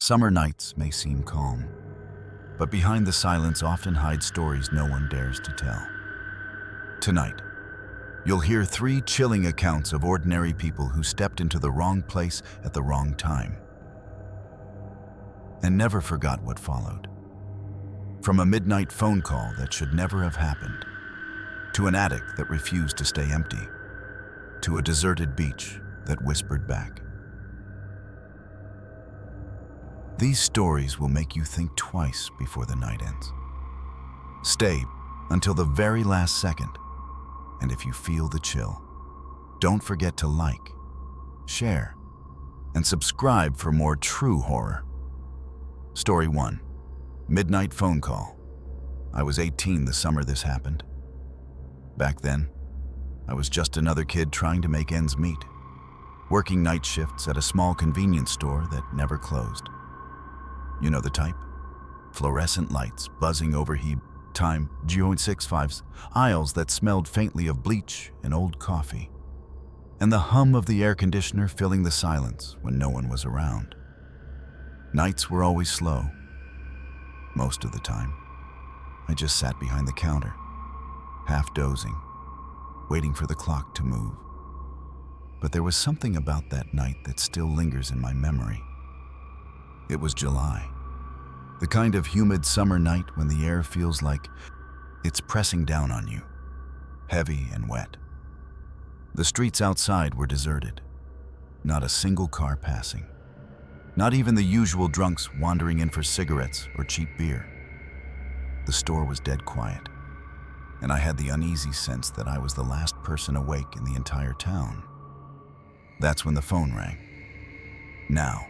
Summer nights may seem calm, but behind the silence often hide stories no one dares to tell. Tonight, you'll hear 3 chilling accounts of ordinary people who stepped into the wrong place at the wrong time and never forgot what followed. From a midnight phone call that should never have happened, to an attic that refused to stay empty, to a deserted beach that whispered back. These stories will make you think twice before the night ends. Stay until the very last second, and if you feel the chill, don't forget to like, share, and subscribe for more true horror. Story 1. Midnight phone call. I was 18 the summer this happened. Back then, I was just another kid trying to make ends meet, working night shifts at a small convenience store that never closed. You know the type? Fluorescent lights buzzing over time 0.65's, aisles that smelled faintly of bleach and old coffee, and the hum of the air conditioner filling the silence when no one was around. Nights were always slow. Most of the time, I just sat behind the counter, half dozing, waiting for the clock to move. But there was something about that night that still lingers in my memory. It was July, the kind of humid summer night when the air feels like it's pressing down on you, heavy and wet. The streets outside were deserted, not a single car passing, not even the usual drunks wandering in for cigarettes or cheap beer. The store was dead quiet, and I had the uneasy sense that I was the last person awake in the entire town. That's when the phone rang. Now,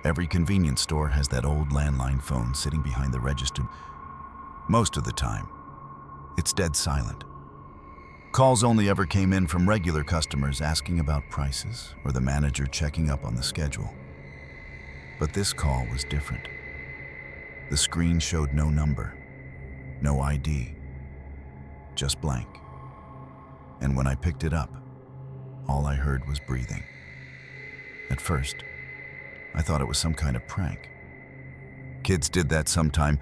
every convenience store has that old landline phone sitting behind the register. Most of the time, it's dead silent. Calls only ever came in from regular customers asking about prices or the manager checking up on the schedule. But this call was different. The screen showed no number, no ID, just blank. And when I picked it up, all I heard was breathing. At first, I thought it was some kind of prank. Kids did that sometime.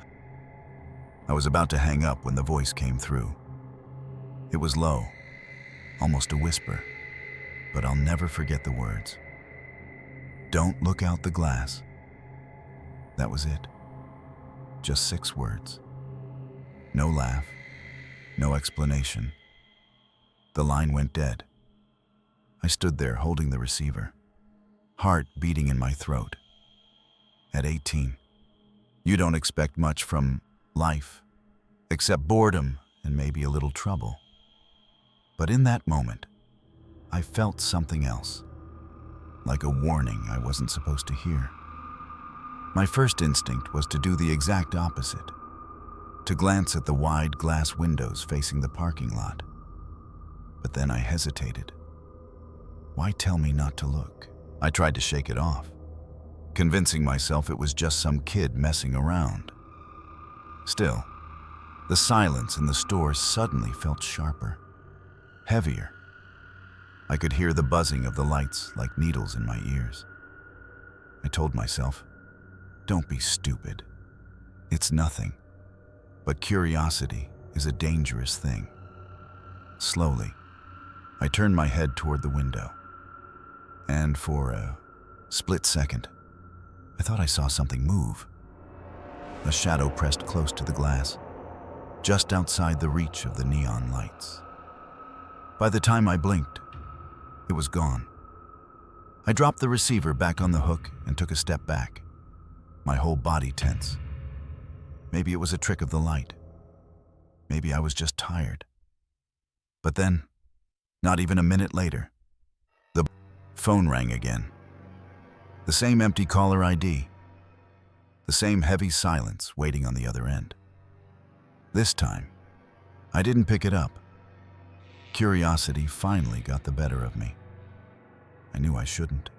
I was about to hang up when the voice came through. It was low, almost a whisper, but I'll never forget the words. "Don't look out the glass." That was it. Just 6 words. No laugh, no explanation. The line went dead. I stood there holding the receiver, heart beating in my throat. At 18, you don't expect much from life, except boredom and maybe a little trouble. But in that moment, I felt something else, like a warning I wasn't supposed to hear. My first instinct was to do the exact opposite, to glance at the wide glass windows facing the parking lot. But then I hesitated. Why tell me not to look? I tried to shake it off, convincing myself it was just some kid messing around. Still, the silence in the store suddenly felt sharper, heavier. I could hear the buzzing of the lights like needles in my ears. I told myself, don't be stupid. It's nothing. But curiosity is a dangerous thing. Slowly, I turned my head toward the window. And for a split second, I thought I saw something move. A shadow pressed close to the glass, just outside the reach of the neon lights. By the time I blinked, it was gone. I dropped the receiver back on the hook and took a step back, my whole body tense. Maybe it was a trick of the light. Maybe I was just tired. But then, not even a minute later, the phone rang again. The same empty caller ID. The same heavy silence waiting on the other end. This time, I didn't pick it up. Curiosity finally got the better of me. I knew I shouldn't.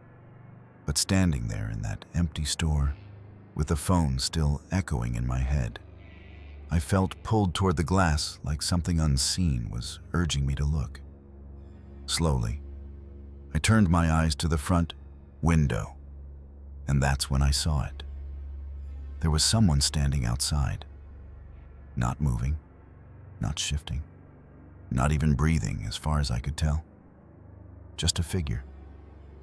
But standing there in that empty store, with the phone still echoing in my head, I felt pulled toward the glass like something unseen was urging me to look. Slowly, I turned my eyes to the front window, and that's when I saw it. There was someone standing outside, not moving, not shifting, not even breathing as far as I could tell. Just a figure,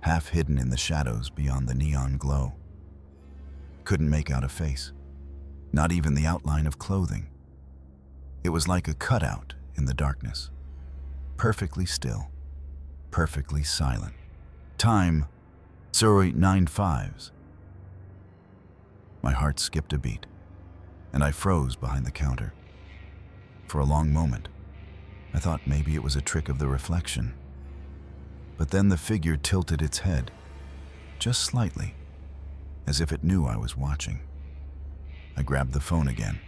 half hidden in the shadows beyond the neon glow. Couldn't make out a face, not even the outline of clothing. It was like a cutout in the darkness, perfectly still, perfectly silent. Time 0895s. My heart skipped a beat, and I froze behind the counter. For a long moment, I thought maybe it was a trick of the reflection. But then the figure tilted its head, just slightly, as if it knew I was watching. I grabbed the phone again,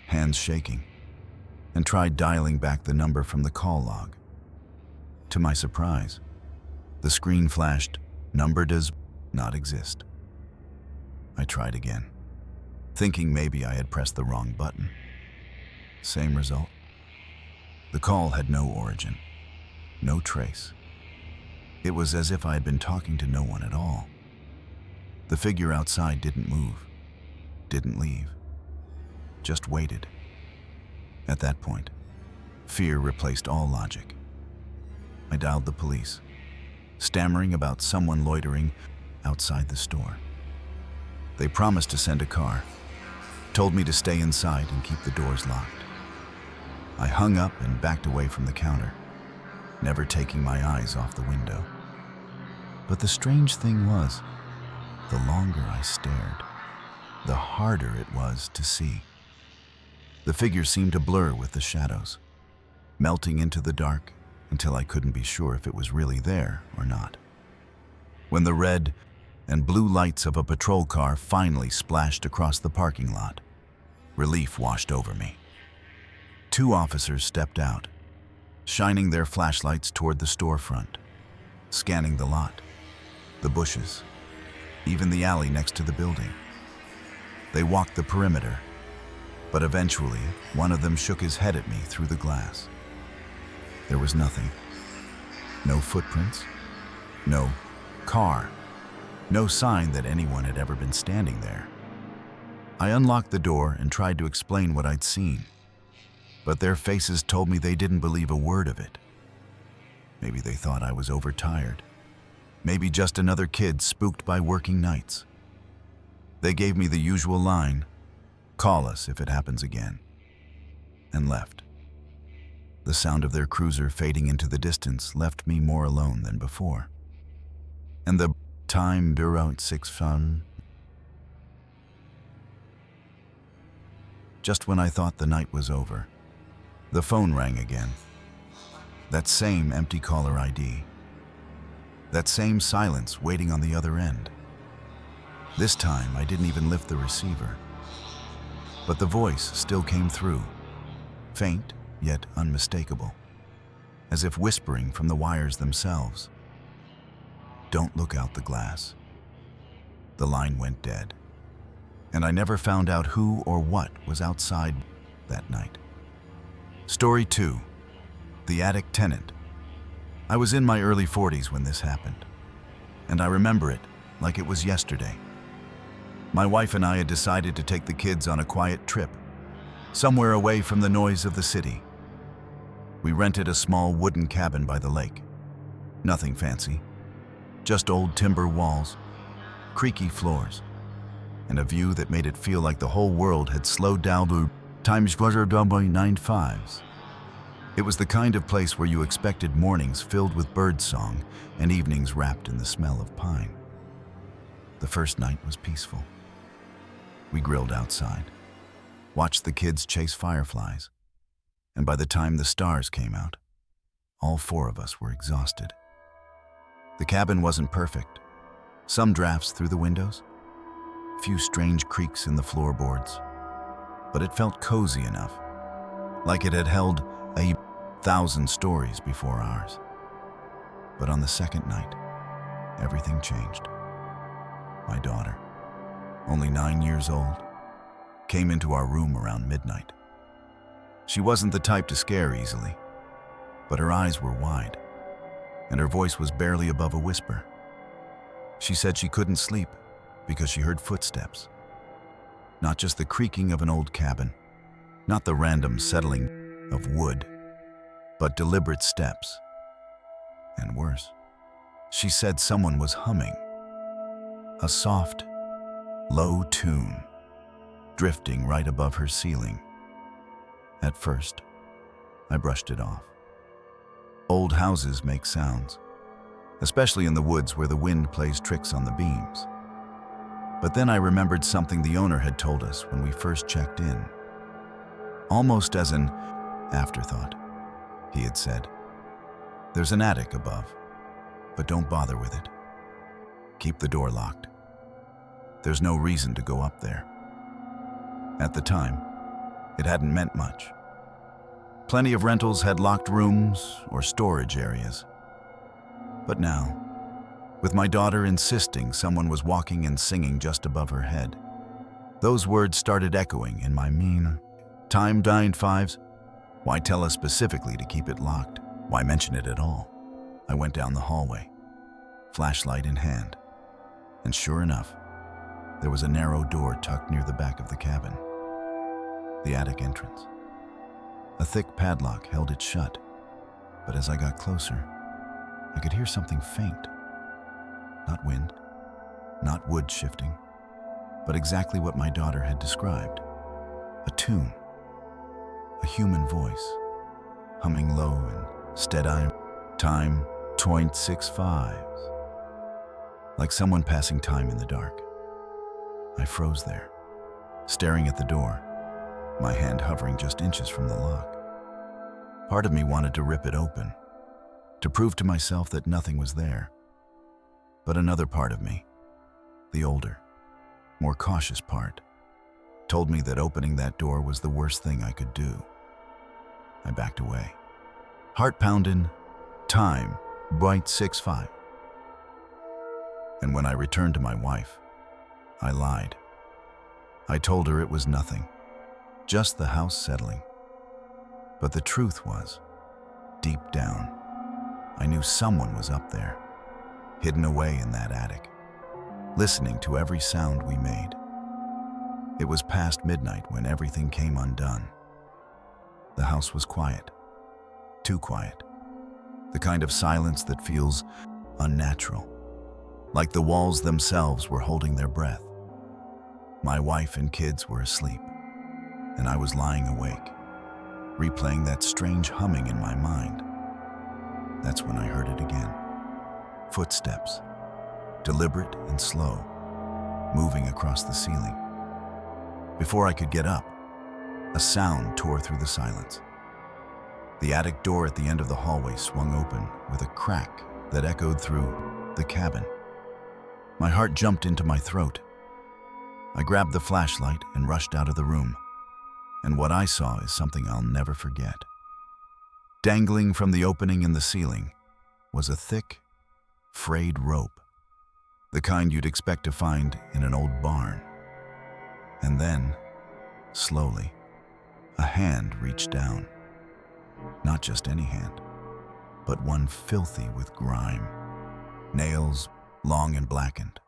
hands shaking, and tried dialing back the number from the call log. To my surprise, the screen flashed, "Number does not exist." I tried again, thinking maybe I had pressed the wrong button. Same result. The call had no origin, no trace. It was as if I had been talking to no one at all. The figure outside didn't move, didn't leave, just waited. At that point, fear replaced all logic. I dialed the police, stammering about someone loitering outside the store. They promised to send a car, told me to stay inside and keep the doors locked. I hung up and backed away from the counter, never taking my eyes off the window. But the strange thing was, the longer I stared, the harder it was to see. The figure seemed to blur with the shadows, melting into the dark until I couldn't be sure if it was really there or not. When the red and blue lights of a patrol car finally splashed across the parking lot, relief washed over me. 2 officers stepped out, shining their flashlights toward the storefront, scanning the lot, the bushes, even the alley next to the building. They walked the perimeter, but eventually one of them shook his head at me through the glass. There was nothing. No footprints, no car, no sign that anyone had ever been standing there. I unlocked the door and tried to explain what I'd seen, but their faces told me they didn't believe a word of it. Maybe they thought I was overtired. Maybe just another kid spooked by working nights. They gave me the usual line, "Call us if it happens again," and left. The sound of their cruiser fading into the distance left me more alone than before. And the time bureau 6 fun. Just when I thought the night was over, the phone rang again. That same empty caller ID. That same silence waiting on the other end. This time, I didn't even lift the receiver. But the voice still came through, faint yet unmistakable, as if whispering from the wires themselves. "Don't look out the glass." The line went dead, and I never found out who or what was outside that night. Story 2. The Attic Tenant. I was in my early 40s when this happened, and I remember it like it was yesterday. My wife and I had decided to take the kids on a quiet trip, somewhere away from the noise of the city. We rented a small wooden cabin by the lake. Nothing fancy, just old timber walls, creaky floors, and a view that made it feel like the whole world had slowed down to times 95s. It was the kind of place where you expected mornings filled with birdsong and evenings wrapped in the smell of pine. The first night was peaceful. We grilled outside, watched the kids chase fireflies, and by the time the stars came out, all 4 of us were exhausted. The cabin wasn't perfect. Some drafts through the windows, a few strange creaks in the floorboards, but it felt cozy enough, like it had held 1,000 stories before ours. But on the second night, everything changed. My daughter, only 9 years old, came into our room around midnight. She wasn't the type to scare easily, but her eyes were wide, and her voice was barely above a whisper. She said she couldn't sleep because she heard footsteps. Not just the creaking of an old cabin, not the random settling of wood, but deliberate steps. And worse, she said someone was humming. A soft, low tune, drifting right above her ceiling. At first, I brushed it off. Old houses make sounds, especially in the woods where the wind plays tricks on the beams. But then I remembered something the owner had told us when we first checked in. Almost as an afterthought, he had said, "There's an attic above, but don't bother with it. Keep the door locked. There's no reason to go up there." At the time, it hadn't meant much. Plenty of rentals had locked rooms or storage areas. But now, with my daughter insisting someone was walking and singing just above her head, those words started echoing in my time 9-5s. Why tell us specifically to keep it locked? Why mention it at all? I went down the hallway, flashlight in hand, and sure enough, there was a narrow door tucked near the back of the cabin. The attic entrance. A thick padlock held it shut, but as I got closer, I could hear something faint. Not wind, not wood shifting, but exactly what my daughter had described. A tune, a human voice, humming low and steady, time 0.65, like someone passing time in the dark. I froze there, staring at the door, my hand hovering just inches from the lock. Part of me wanted to rip it open, to prove to myself that nothing was there. But another part of me, the older, more cautious part, told me that opening that door was the worst thing I could do. I backed away, heart pounding, time 0.65. And when I returned to my wife, I lied. I told her it was nothing, just the house settling. But the truth was, deep down, I knew someone was up there, hidden away in that attic, listening to every sound we made. It was past midnight when everything came undone. The house was quiet, too quiet, the kind of silence that feels unnatural, like the walls themselves were holding their breath. My wife and kids were asleep, and I was lying awake, replaying that strange humming in my mind. That's when I heard it again. Footsteps, deliberate and slow, moving across the ceiling. Before I could get up, a sound tore through the silence. The attic door at the end of the hallway swung open with a crack that echoed through the cabin. My heart jumped into my throat. I grabbed the flashlight and rushed out of the room. And what I saw is something I'll never forget. Dangling from the opening in the ceiling was a thick, frayed rope, the kind you'd expect to find in an old barn. And then, slowly, a hand reached down. Not just any hand, but one filthy with grime. Nails long and blackened,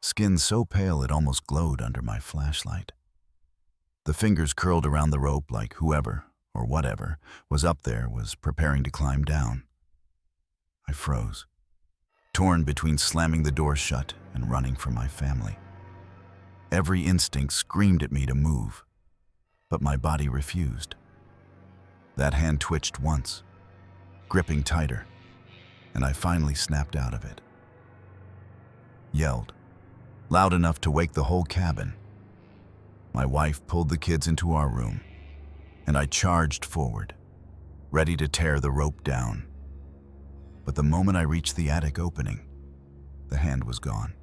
skin so pale it almost glowed under my flashlight. The fingers curled around the rope like whoever, or whatever, was up there was preparing to climb down. I froze, torn between slamming the door shut and running for my family. Every instinct screamed at me to move, but my body refused. That hand twitched once, gripping tighter, and I finally snapped out of it. Yelled, loud enough to wake the whole cabin. My wife pulled the kids into our room, and I charged forward, ready to tear the rope down. But the moment I reached the attic opening, the hand was gone.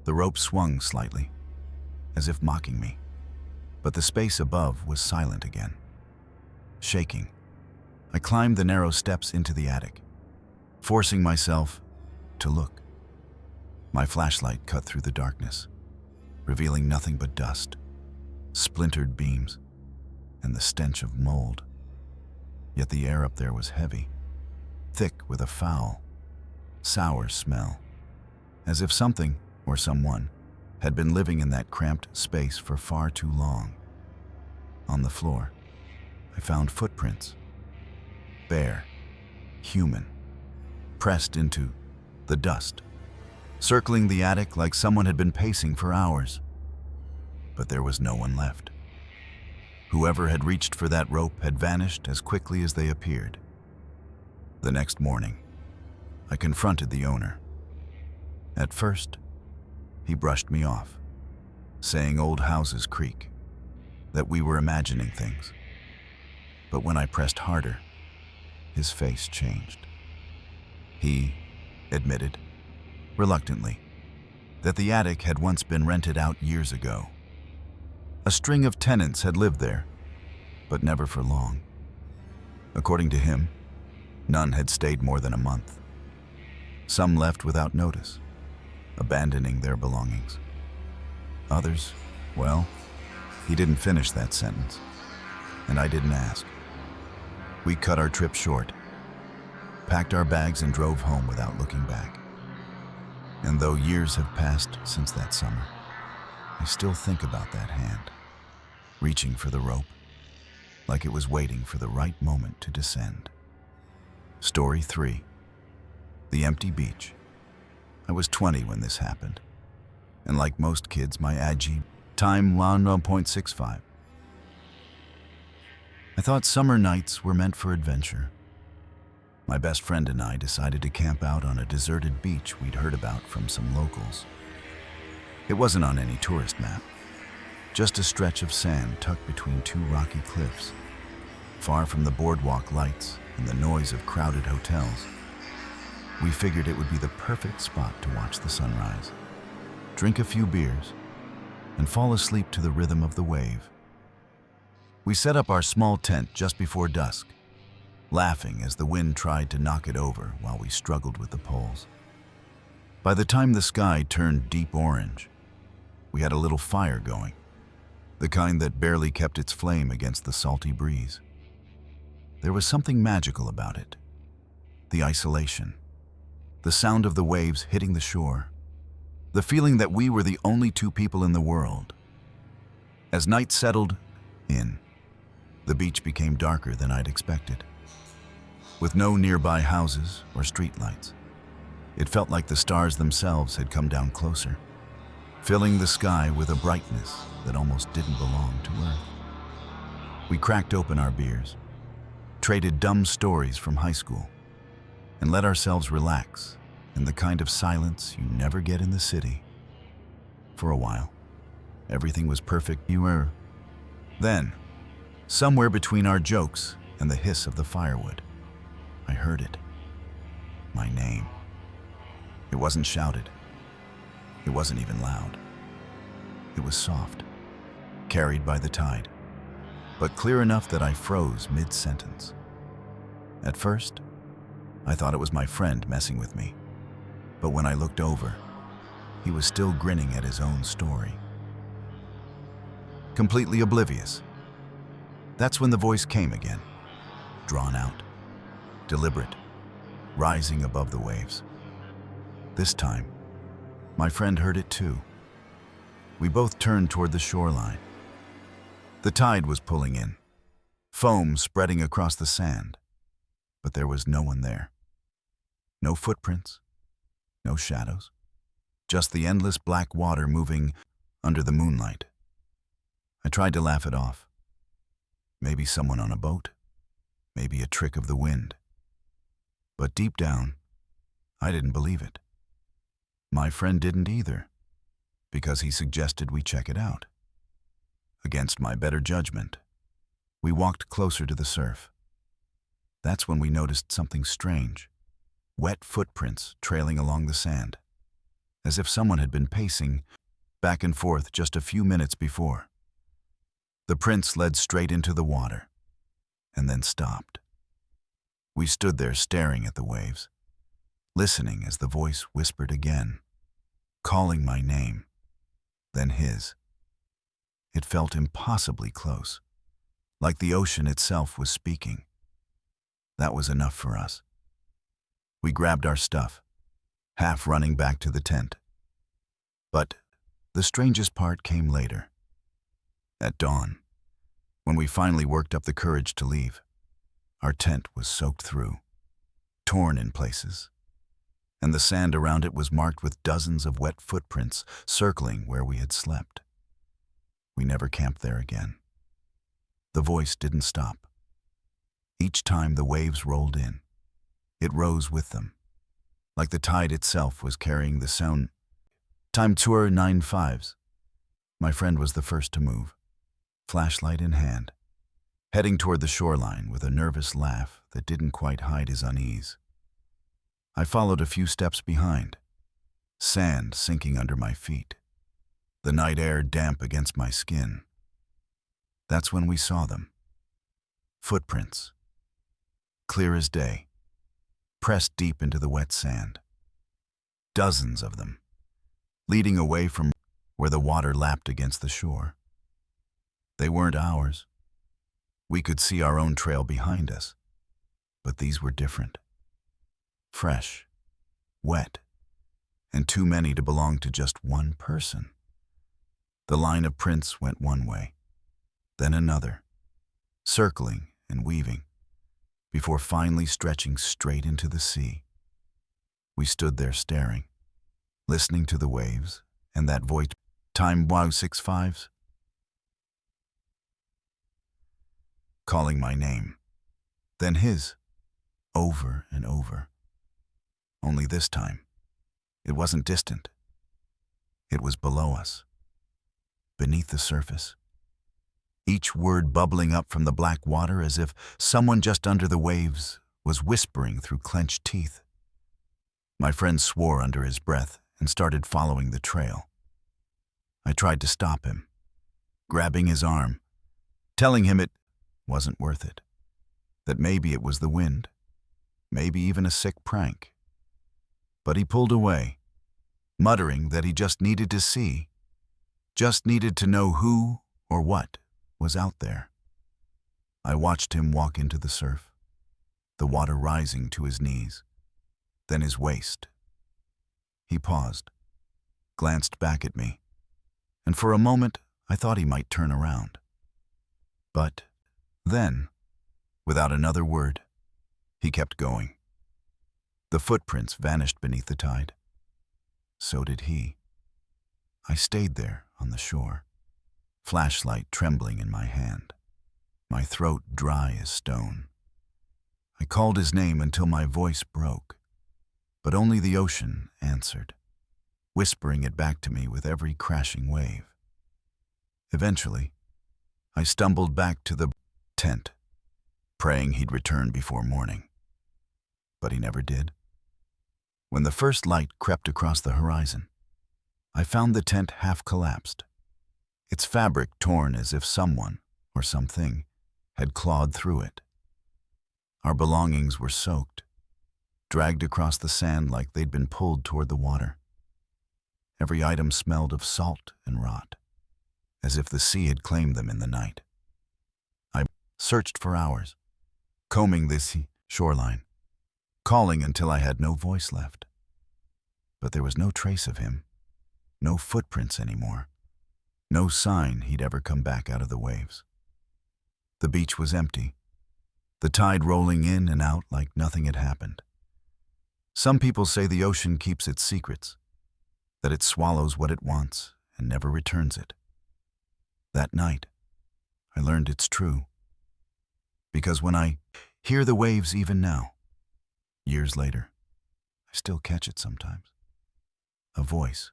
The rope swung slightly, as if mocking me, but the space above was silent again. Shaking, I climbed the narrow steps into the attic, forcing myself to look. My flashlight cut through the darkness, revealing nothing but dust, splintered beams, and the stench of mold. Yet the air up there was heavy, thick with a foul, sour smell, as if something or someone had been living in that cramped space for far too long. On the floor, I found footprints. Bare, human, pressed into the dust, circling the attic like someone had been pacing for hours. But there was no one left. Whoever had reached for that rope had vanished as quickly as they appeared. The next morning, I confronted the owner. At first, he brushed me off, saying old houses creak, that we were imagining things. But when I pressed harder, his face changed. He admitted, reluctantly, that the attic had once been rented out years ago. A string of tenants had lived there, but never for long. According to him, none had stayed more than a month. Some left without notice, abandoning their belongings. Others, well, he didn't finish that sentence, and I didn't ask. We cut our trip short, packed our bags and drove home without looking back. And though years have passed since that summer, I still think about that hand, reaching for the rope, like it was waiting for the right moment to descend. Story 3. The Empty Beach. I was 20 when this happened, and like most kids, my AG time 1.65. I thought summer nights were meant for adventure. My best friend and I decided to camp out on a deserted beach we'd heard about from some locals. It wasn't on any tourist map, just a stretch of sand tucked between two rocky cliffs, far from the boardwalk lights and the noise of crowded hotels. We figured it would be the perfect spot to watch the sunrise, drink a few beers, and fall asleep to the rhythm of the wave. We set up our small tent just before dusk, laughing as the wind tried to knock it over while we struggled with the poles. By the time the sky turned deep orange, we had a little fire going, the kind that barely kept its flame against the salty breeze. There was something magical about it. The isolation, the sound of the waves hitting the shore, the feeling that we were the only two people in the world. As night settled in, the beach became darker than I'd expected. With no nearby houses or streetlights, it felt like the stars themselves had come down closer, filling the sky with a brightness that almost didn't belong to Earth. We cracked open our beers, traded dumb stories from high school, and let ourselves relax in the kind of silence you never get in the city. For a while, everything was perfect. Then, somewhere between our jokes and the hiss of the firewood, I heard it. My name. It wasn't shouted. It wasn't even loud. It was soft, carried by the tide, but clear enough that I froze mid-sentence. At first, I thought it was my friend messing with me, but when I looked over, he was still grinning at his own story. Completely oblivious. That's when the voice came again, drawn out, deliberate, rising above the waves. This time, my friend heard it too. We both turned toward the shoreline. The tide was pulling in, foam spreading across the sand, but there was no one there. No footprints, no shadows, just the endless black water moving under the moonlight. I tried to laugh it off. Maybe someone on a boat, maybe a trick of the wind. But deep down, I didn't believe it. My friend didn't either, because he suggested we check it out. Against my better judgment, we walked closer to the surf. That's when we noticed something strange. Wet footprints trailing along the sand, as if someone had been pacing back and forth just a few minutes before. The prints led straight into the water, and then stopped. We stood there staring at the waves, listening as the voice whispered again, calling my name, then his. It felt impossibly close, like the ocean itself was speaking. That was enough for us. We grabbed our stuff, half running back to the tent. But the strangest part came later. At dawn, when we finally worked up the courage to leave, our tent was soaked through, torn in places, and the sand around it was marked with dozens of wet footprints circling where we had slept. We never camped there again. The voice didn't stop. Each time the waves rolled in, it rose with them, like the tide itself was carrying the sound. Time tour 9/5. My friend was the first to move, flashlight in hand, heading toward the shoreline with a nervous laugh that didn't quite hide his unease. I followed a few steps behind, sand sinking under my feet, the night air damp against my skin. That's when we saw them. Footprints, clear as day, pressed deep into the wet sand. Dozens of them, leading away from where the water lapped against the shore. They weren't ours. We could see our own trail behind us, but these were different. Fresh, wet, and too many to belong to just one person. The line of prints went one way, then another, circling and weaving, before finally stretching straight into the sea. We stood there staring, listening to the waves and that voice, time wow 6/5, calling my name, then his, over and over. Only this time, it wasn't distant. It was below us, beneath the surface. Each word bubbling up from the black water as if someone just under the waves was whispering through clenched teeth. My friend swore under his breath and started following the trail. I tried to stop him, grabbing his arm, telling him it wasn't worth it, that maybe it was the wind, maybe even a sick prank. But he pulled away, muttering that he just needed to see, just needed to know who or what was out there. I watched him walk into the surf, the water rising to his knees, then his waist. He paused, glanced back at me, and for a moment I thought he might turn around. But then, without another word, he kept going. The footprints vanished beneath the tide. So did he. I stayed there on the shore, flashlight trembling in my hand, my throat dry as stone. I called his name until my voice broke, but only the ocean answered, whispering it back to me with every crashing wave. Eventually, I stumbled back to the tent, praying he'd return before morning. But he never did. When the first light crept across the horizon, I found the tent half collapsed, its fabric torn as if someone, or something, had clawed through it. Our belongings were soaked, dragged across the sand like they'd been pulled toward the water. Every item smelled of salt and rot, as if the sea had claimed them in the night. I searched for hours, combing this shoreline, calling until I had no voice left. But there was no trace of him, no footprints anymore, no sign he'd ever come back out of the waves. The beach was empty, the tide rolling in and out like nothing had happened. Some people say the ocean keeps its secrets, that it swallows what it wants and never returns it. That night, I learned it's true. Because when I hear the waves even now, years later, I still catch it sometimes. A voice,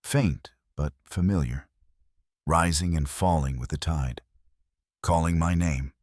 faint but familiar, rising and falling with the tide, calling my name,